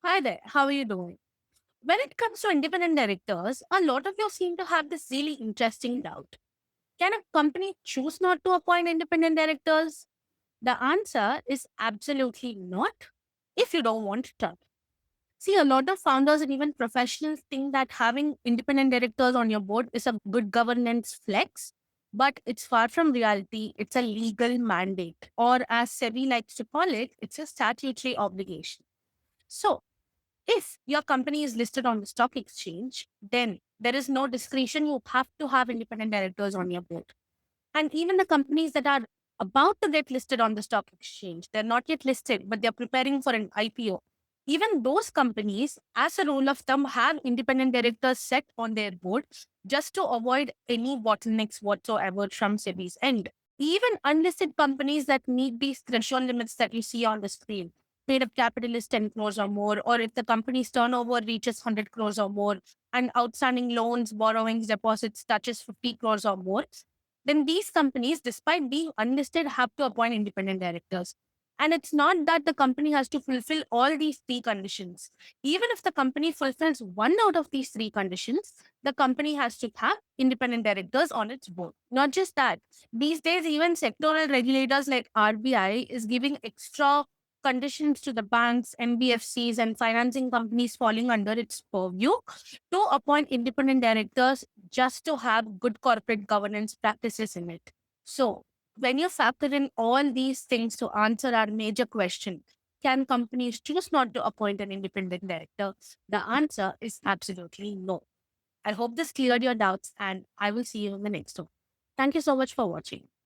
Hi there, how are you doing? When it comes to independent directors, a lot of you seem to have this really interesting doubt. Can a company choose not to appoint independent directors? The answer is absolutely not if you don't want to. See, a lot of founders and even professionals think that having independent directors on your board is a good governance flex, but it's far from reality. It's a legal mandate, or as SEBI likes to call it, it's a statutory obligation. So, if your company is listed on the stock exchange, then there is no discretion. You have to have independent directors on your board. And even the companies that are about to get listed on the stock exchange, they're not yet listed, but they're preparing for an IPO. Even those companies, as a rule of thumb, have independent directors set on their board just to avoid any bottlenecks whatsoever from SEBI's end. Even unlisted companies that meet these threshold limits that you see on the screen, paid up capital is 10 crores or more, or if the company's turnover reaches 100 crores or more, and outstanding loans, borrowings, deposits touches 50 crores or more, then these companies, despite being unlisted, have to appoint independent directors. And it's not that the company has to fulfill all these three conditions. Even if the company fulfills one out of these three conditions, the company has to have independent directors on its board. Not just that, these days, even sectoral regulators like RBI is giving extra conditions to the banks, NBFCs, and financing companies falling under its purview to appoint independent directors just to have good corporate governance practices in it. So, when you factor in all these things to answer our major question, can companies choose not to appoint an independent director? The answer is absolutely no. I hope this cleared your doubts and I will see you in the next one. Thank you so much for watching.